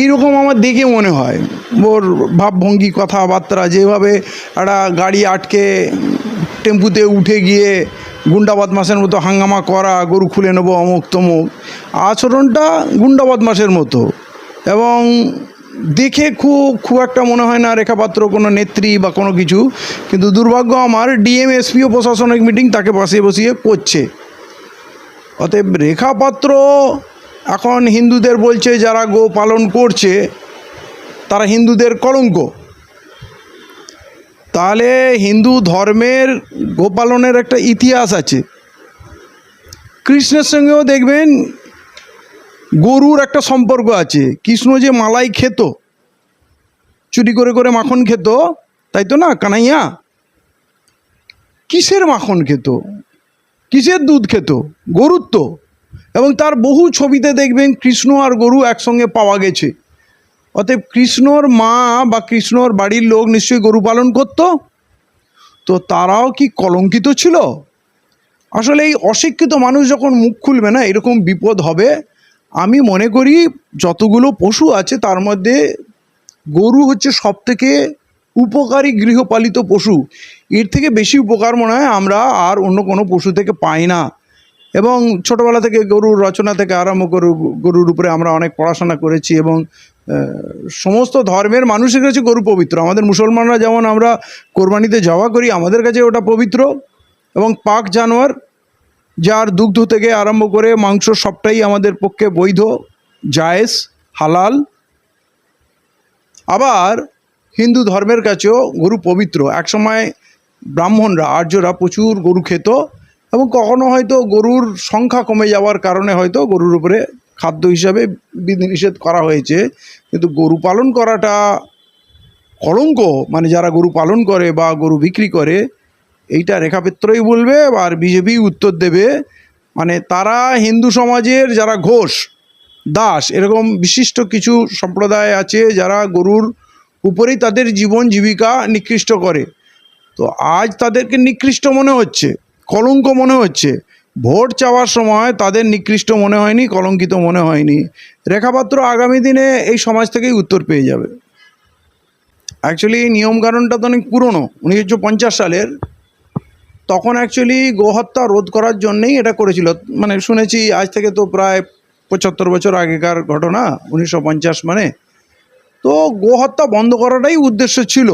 এইরকম আমার দেখে মনে হয় ওর ভাবভঙ্গি কথাবার্তা, যেভাবে একটা গাড়ি আটকে টেম্পুতে উঠে গিয়ে গুন্ডা বদমাশের মতো হাঙ্গামা করা, গরু খুলে নেবো অমুক তমুক, আচরণটা গুন্ডা বদমাশের মতো। এবং দেখে খুব একটা মনে হয় না রেখাপাত্র কোনো নেত্রী বা কোনো কিছু। কিন্তু দুর্ভাগ্য আমার, ডিএম এসপিও প্রশাসনিক মিটিং তাকে বসিয়ে বসিয়ে করছে। অতএব রেখাপাত্র এখন হিন্দুদের বলছে যারা গো পালন করছে তারা হিন্দুদের কলঙ্ক। তাহলে হিন্দু ধর্মের গোপালনের একটা ইতিহাস আছে। কৃষ্ণের সঙ্গেও দেখবেন গরুর একটা সম্পর্ক আছে। কৃষ্ণ যে মালাই খেত, চুরি করে করে মাখন খেত, তাই তো না কানাইয়া? কিসের মাখন খেত, কিসের দুধ খেত? গরুর তো। এবং তার বহু ছবিতে দেখবেন কৃষ্ণ আর গরু একসঙ্গে পাওয়া গেছে। অতএব কৃষ্ণর মা বা কৃষ্ণর বাড়ির লোক নিশ্চয়ই গরু পালন করত। তো তারাও কি কলঙ্কিত ছিল? আসলে এই অশিক্ষিত মানুষ যখন মুখ খুলবে না, এরকম বিপদ হবে। আমি মনে করি যতগুলো পশু আছে তার মধ্যে গরু হচ্ছে সবথেকে উপকারী গৃহপালিত পশু। এর থেকে বেশি উপকার মনে হয় আমরা আর অন্য কোনো পশু থেকে পাই না। এবং ছোটোবেলা থেকে গরুর রচনা থেকে আরম্ভ করে গরুর উপরে আমরা অনেক পড়াশোনা করেছি। এবং সমস্ত ধর্মের মানুষের কাছে গরু পবিত্র। আমাদের মুসলমানরা যেমন আমরা কোরবানিতে জবা করি, আমাদের কাছে ওটা পবিত্র এবং পাক জানোয়ার, যার দুগ্ধ থেকে আরম্ভ করে মাংস সবটাই আমাদের পক্ষে বৈধ, জায়েজ, হালাল। আবার হিন্দু ধর্মের কাছেও গরু পবিত্র। একসময় ব্রাহ্মণরা, আর্যরা প্রচুর গরু খেত এবং কখনো হয়তো গরুর সংখ্যা কমে যাওয়ার কারণে হয়তো গরুর উপরে খাদ্য হিসাবে বিধিনিষেধ করা হয়েছে। কিন্তু গরু পালন করাটা কলঙ্ক, মানে যারা গরু পালন করে বা গরু বিক্রি করে, এইটা রেখাপাত্রই বলবে আর বিজেপি উত্তর দেবে। মানে তারা হিন্দু সমাজের যারা ঘোষ, দাস, এরকম বিশিষ্ট কিছু সম্প্রদায় আছে যারা গরুর উপরেই তাদের জীবন জীবিকা নিকৃষ্ট করে। তো আজ তাদেরকে নিকৃষ্ট মনে হচ্ছে, কলঙ্ক মনে হচ্ছে। ভোট চাওয়ার সময় তাদের নিকৃষ্ট মনে হয়নি, কলঙ্কিত মনে হয়নি। রেখাপাত্র আগামী দিনে এই সমাজ থেকেই উত্তর পেয়ে যাবে। অ্যাকচুয়ালি নিয়মকানুনটা তো অনেক পুরনো, 1950 সালের। তখন অ্যাকচুয়ালি গোহত্যা রোধ করার জন্যেই এটা করেছিল। মানে শুনেছি আজ থেকে তো প্রায় 75 বছর আগেকার ঘটনা, 1950 মানে। তো গোহত্যা বন্ধ করাটাই উদ্দেশ্য ছিল।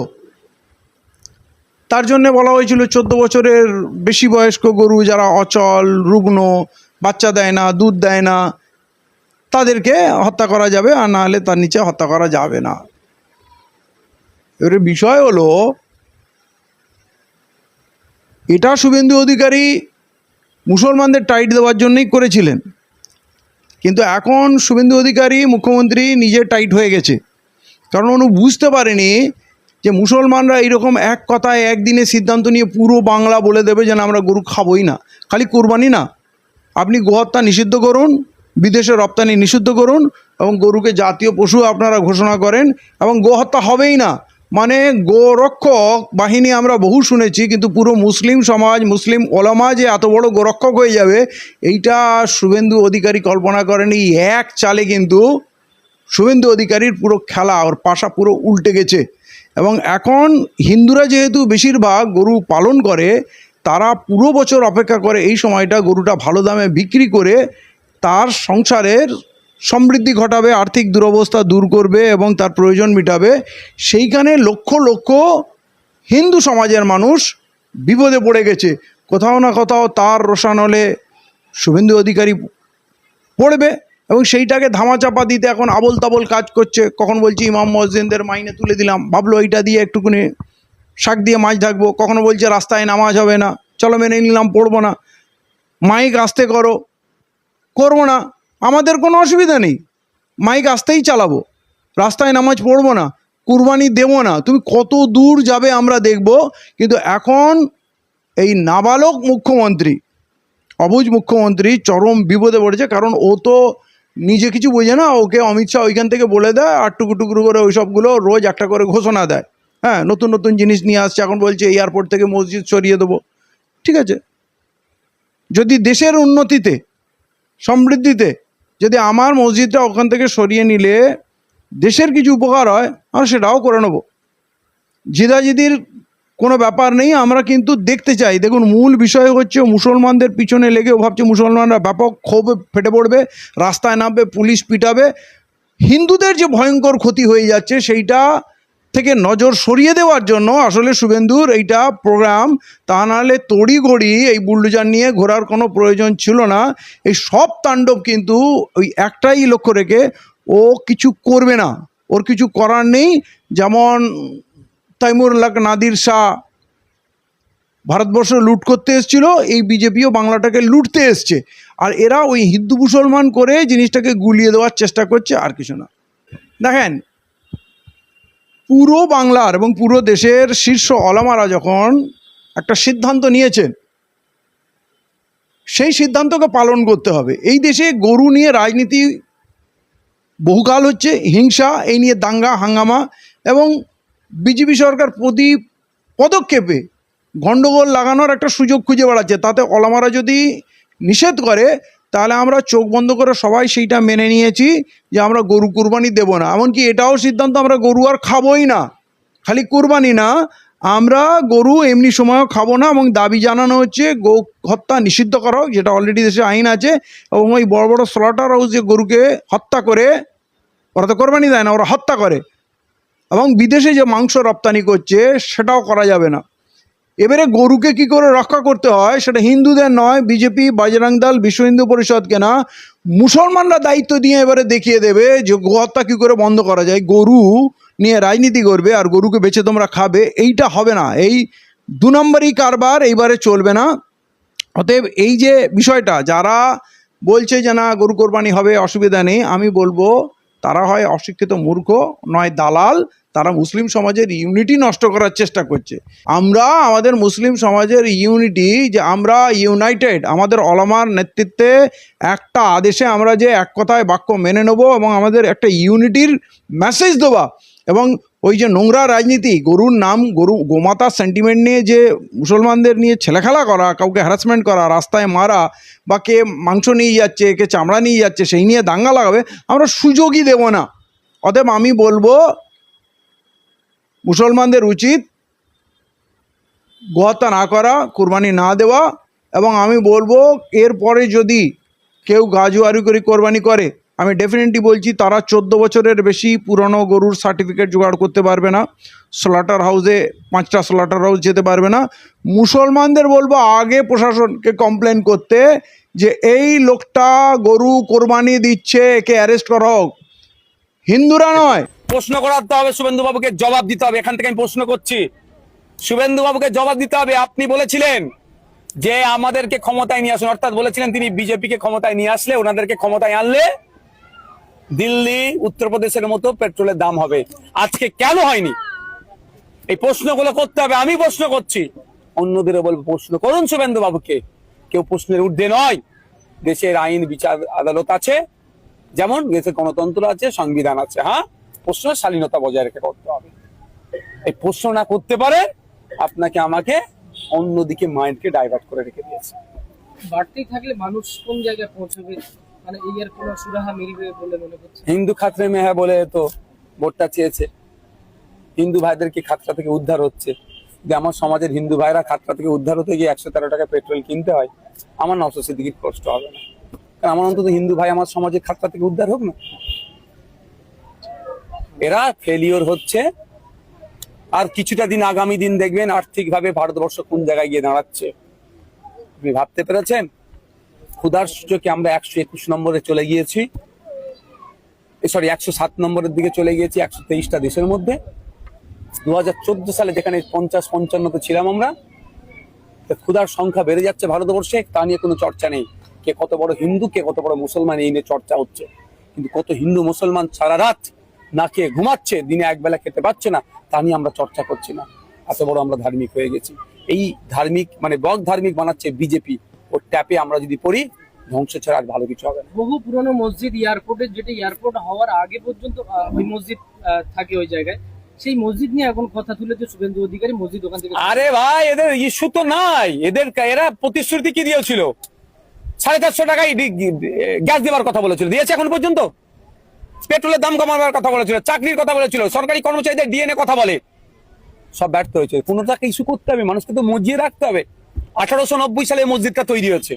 তার জন্য বলা হয়েছিল 14 বছরের বেশি বয়স্ক গরু যারা অচল, রুগ্ন, বাচ্চা দেয় না, দুধ দেয় না, তাদেরকে হত্যা করা যাবে, আর না হলে তার নিচে হত্যা করা যাবে না। এবারে বিষয় হলো, এটা শুভেন্দু অধিকারী মুসলমানদের টাইট দেওয়ার জন্যই করেছিলেন। কিন্তু এখন শুভেন্দু অধিকারী মুখ্যমন্ত্রী নিজে টাইট হয়ে গেছে। কারণ উনি বুঝতে পারেনি যে মুসলমানরা এইরকম এক কথায় একদিনে সিদ্ধান্ত নিয়ে পুরো বাংলা বলে দেবে যে না আমরা গরু খাবোই না। খালি কোরবানি না, আপনি গোহত্যা নিষিদ্ধ করুন, বিদেশে রপ্তানি নিষিদ্ধ করুন এবং গরুকে জাতীয় পশু আপনারা ঘোষণা করেন এবং গোহত্যা হবেই না। মানে গোরক্ষক বাহিনী আমরা বহু শুনেছি, কিন্তু পুরো মুসলিম সমাজ, মুসলিম ওলামা যে এত বড় গোরক্ষক হয়ে যাবে, এইটা শুভেন্দু অধিকারী কল্পনা করেনি। এক চালে কিন্তু শুভেন্দু অধিকারীর পুরো খেলা, ওর পাশা পুরো উল্টে গেছে। এবং এখন হিন্দুরা যেহেতু বেশিরভাগ গরু পালন করে, তারা পুরো বছর অপেক্ষা করে এই সময়টা গরুটা ভালো দামে বিক্রি করে তার সংসারের সমৃদ্ধি ঘটাবে, আর্থিক দুরবস্থা দূর করবে এবং তার প্রয়োজন মেটাবে। সেইখানে লক্ষ লক্ষ হিন্দু সমাজের মানুষ বিপদে পড়ে গেছে। কোথাও না কোথাও তার রোষানলে শুভেন্দু অধিকারী পড়বে এবং সেইটাকে ধামাচাপা দিতে এখন আবল তাবল কাজ করছে। কখন বলছি ইমাম মসজিদদের মাইনে তুলে দিলাম, ভাবলো এইটা দিয়ে একটুকুনি শাক দিয়ে মাছ ঢাকবো। কখনো বলছে রাস্তায় নামাজ হবে না, চলো মেনে নিলাম, পড়বো না। মাইক আস্তে করো, করবো না, আমাদের কোনো অসুবিধা নেই, মাইক আস্তেই চালাবো, রাস্তায় নামাজ পড়বো না, কুরবানি দেবো না। তুমি কত দূর যাবে আমরা দেখব। কিন্তু এখন এই নাবালক মুখ্যমন্ত্রী, অবুঝ মুখ্যমন্ত্রী চরম বিপদে পড়েছে। কারণ ও তো নিজে কিছু বোঝে না, ওকে অমিত শাহ ওইখান থেকে বলে দেয় আর টুকরো করে ওই সবগুলো রোজ একটা করে ঘোষণা দেয়। হ্যাঁ, নতুন নতুন জিনিস নিয়ে আসছে। এখন বলছে এয়ারপোর্ট থেকে মসজিদ সরিয়ে দেবো। ঠিক আছে, যদি দেশের উন্নতিতে, সমৃদ্ধিতে যদি আমার মসজিদটা ওখান থেকে সরিয়ে নিলে দেশের কিছু উপকার হয় আমরা সেটাও করে নেব। জিদাজিদির কোনো ব্যাপার নেই, আমরা কিন্তু দেখতে চাই। দেখুন, মূল বিষয় হচ্ছে মুসলমানদের পিছনে লেগে ও ভাবছে মুসলমানরা ব্যাপক ক্ষোভে ফেটে পড়বে, রাস্তায় নামবে, পুলিশ পিটাবে। হিন্দুদের যে ভয়ঙ্কর ক্ষতি হয়ে যাচ্ছে সেইটা থেকে নজর সরিয়ে দেওয়ার জন্য আসলে শুভেন্দুর এইটা প্রোগ্রাম। তা নাহলে তড়িঘড়ি এই বুলডোজার নিয়ে ঘোরার কোনো প্রয়োজন ছিল না। এই সব তাণ্ডব কিন্তু ওই একটাই লক্ষ্য রেখে, ও কিছু করবে না, ওর কিছু করার নেই। যেমন তাইমুরুল্লাহ নাদির শাহ ভারতবর্ষ লুট করতে এসেছিল, এই বিজেপিও বাংলাটাকে লুটতে এসছে। আর এরা ওই হিন্দু মুসলমান করে জিনিসটাকে গুলিয়ে দেওয়ার চেষ্টা করছে, আর কিছু না। দেখেন, পুরো বাংলার এবং পুরো দেশের শীর্ষ ওলামারা যখন একটা সিদ্ধান্ত নিয়েছেন, সেই সিদ্ধান্তকে পালন করতে হবে। এই দেশে গরু নিয়ে রাজনীতি বহুকাল হচ্ছে, হিংসা, এই নিয়ে দাঙ্গা হাঙ্গামা, এবং বিজেপি সরকার প্রতি পদক্ষেপে গণ্ডগোল লাগানোর একটা সুযোগ খুঁজে বেড়াচ্ছে। তাতে ওলামারা যদি নিষেধ করে তাহলে আমরা চোখ বন্ধ করে সবাই সেইটা মেনে নিয়েছি যে আমরা গরু কুরবানি দেব না। এমনকি এটাও সিদ্ধান্ত আমরা গরু আর খাবোই না। খালি কুরবানি না, আমরা গরু এমনি সময়ও খাবো না, এবং দাবি জানানো হচ্ছে গো হত্যা নিষিদ্ধ করা হোক, যেটা অলরেডি দেশে আইন আছে। এবং ওই বড় বড় স্লটার হাউস যে গরুকে হত্যা করে, ওরা তো কোরবানি দেয় না, ওরা হত্যা করে, এবং বিদেশে যে মাংস রপ্তানি করছে সেটাও করা যাবে না। এবারে গরুকে কি করে রক্ষা করতে হয় সেটা হিন্দুদের নয়, বিজেপি, বজরং দল, বিশ্ব হিন্দু পরিষদকে না, মুসলমানরা দায়িত্ব দিয়ে এবারে দেখিয়ে দেবে যে গোহত্যা কী করে বন্ধ করা যায়। গরু নিয়ে রাজনীতি করবে আর গরুকে বেচে তোমরা খাবে, এইটা হবে না। এই দু নম্বরই কারবার এইবারে চলবে না। অতএব এই যে বিষয়টা, যারা বলছে যে না গরু কোরবানি হবে, অসুবিধা নেই, আমি বলবো তারা হয় অশিক্ষিত মূর্খ, নয় দালাল। তারা মুসলিম সমাজের ইউনিটি নষ্ট করার চেষ্টা করছে। আমরা আমাদের মুসলিম সমাজের ইউনিটি, যে আমরা ইউনাইটেড, আমাদের ওলামার নেতৃত্বে একটা আদেশে আমরা যে এক কথায় বাক্য মেনে নেব এবং আমাদের একটা ইউনিটির মেসেজ দেওয়া, এবং ওই যে নোংরা রাজনীতি, গরুর নাম, গোমাতা সেন্টিমেন্ট নিয়ে যে মুসলমানদের নিয়ে ছেলেখেলা করা, কাউকে হ্যারাসমেন্ট করা, রাস্তায় মারা, বা কে মাংস নিয়ে যাচ্ছে, কে চামড়া নিয়ে যাচ্ছে, সেই নিয়ে দাঙ্গা লাগাবে, আমরা সুযোগই দেব না। অতএব আমি বলবো মুসলমানদের উচিত গোহত্যা না করা, কুরবানি না দেওয়া। এবং আমি বলবো এরপরে যদি কেউ গাজুয়ারি করে কোরবানি করে, আমি ডেফিনেটলি বলছি তারা 14 বছরের বেশি পুরনো গরুর সার্টিফিকেট জোগাড় করতে পারবে না, স্লটার হাউসে 5টা স্লটার হাউস যেতে পারবে না। মুসলমানদের বলবো আগে প্রশাসনকে কমপ্লেন করতে যে এই লোকটা গরু কোরবানি দিচ্ছে, একে অ্যারেস্ট করা হোক, হিন্দুরা নয়। প্রশ্ন করাতে হবে, শুভেন্দু বাবুকে জবাব দিতে হবে। এখান থেকে আমি প্রশ্ন করছি, শুভেন্দু বাবুকে জবাব দিতে হবে। আপনি বলেছিলেন যে আমাদেরকে ক্ষমতায় নিয়ে আসুন, অর্থাৎ বলেছিলেন তিনি বিজেপিকে ক্ষমতায় নিয়ে আসলে, ওনাদেরকে ক্ষমতায় আনলে দিল্লি, উত্তরপ্রদেশের মতো পেট্রোলের দাম হবে। আজকে কেন হয়নি? এই প্রশ্নগুলো করতে হবে। আমি প্রশ্ন করছি, অন্যদেরও বলবো প্রশ্ন করুন শুভেন্দু বাবুকে। কেউ প্রশ্নের ঊর্ধ্বে নয়। দেশের আইন, বিচার, আদালত আছে, যেমন দেশের গণতন্ত্র আছে, সংবিধান আছে। হ্যাঁ, প্রশ্নের স্বাধীনতা বজায় রেখে করতে হবে। এই প্রশ্ন না করতে পারে, আপনাকে আমাকে অন্যদিকে মাইন্ডকে ডাইভার্ট করে রেখে দিয়েছে। বাড়তেই থাকলে মানুষ কোন জায়গায় পৌঁছবে, মানে এই এর কোনো সুরাহা মিলবে বলে মনে করছে? হিন্দু খাতরে মে হ্যাঁ বলে তো ভোটটা চেয়েছে। হিন্দু ভাইদের কি খাতরা থেকে উদ্ধার হচ্ছে? যে আমার সমাজের হিন্দু ভাইরা খাতরা থেকে উদ্ধার হতে গিয়ে 113 টাকা পেট্রোল কিনতে হয়, আমার নওশাদ সিদ্দিকীর কষ্ট হবে না। কারণ আমার অন্তত হিন্দু ভাই আমার সমাজের খাতরা থেকে উদ্ধার হোক না। এরা ফেলিওর হচ্ছে। আর কিছুটা দিন, আগামী দিন দেখবেন আর্থিকভাবে ভারতবর্ষ কোন জায়গায় গিয়ে দাঁড়াচ্ছে। আপনি ভাবতে পেরেছেন? ক্ষুধার সূচকে আমরা 121 নম্বরে চলে গিয়েছি, 107 নম্বরের দিকে চলে গিয়েছি 123টা দেশের মধ্যে। 2014 সালে যেখানে 50-55তে ছিলাম আমরা, ক্ষুধার সংখ্যা বেড়ে যাচ্ছে ভারতবর্ষে, তা নিয়ে কোনো চর্চা নেই। কে কত বড় হিন্দু, কে কত বড় মুসলমান, এই নিয়ে চর্চা হচ্ছে। কিন্তু কত হিন্দু মুসলমান সারা রাত না খেয়ে ঘুমাচ্ছে, দিনে একবেলা খেতে পাচ্ছে না, তা নিয়ে আমরা চর্চা করছি না। এত বড় আমরা ধার্মিক হয়ে গেছি। এই ধার্মিক মানে বক ধার্মিক বানাচ্ছে বিজেপি। ওর ট্যাপে আমরা যদি পড়ি, ধ্বংস ছাড়া আর ভালো কিছু হবে না। বহু পুরনো মসজিদ, এয়ারপোর্টে, যেটা এয়ারপোর্ট হওয়ার আগে পর্যন্ত ওই মসজিদ থাকে ওই জায়গায়, সেই মসজিদ নিয়ে এখন কথা তুলেছে শুভেন্দু অধিকারী। মসজিদ ওখান থেকে, আরে ভাই, এদের ইস্যু তো নাই। এরা প্রতিশ্রুতি কি দিয়েছিল? 450 টাকায় গ্যাস দেওয়ার কথা বলেছিল, দিয়েছে এখন পর্যন্ত? পেট্রোলের দাম কমাবার কথা বলেছিল, চাকরির কথা বলেছিল, সরকারি কর্মচারীদের ডিএনএ কথা বলে, সব ব্যর্থ হয়েছে। কোনোটাকে ইস্যু করতে হবে, মানুষকে তো মজিয়ে রাখতে হবে। 1890 সালে মসজিদটা তৈরি হয়েছে,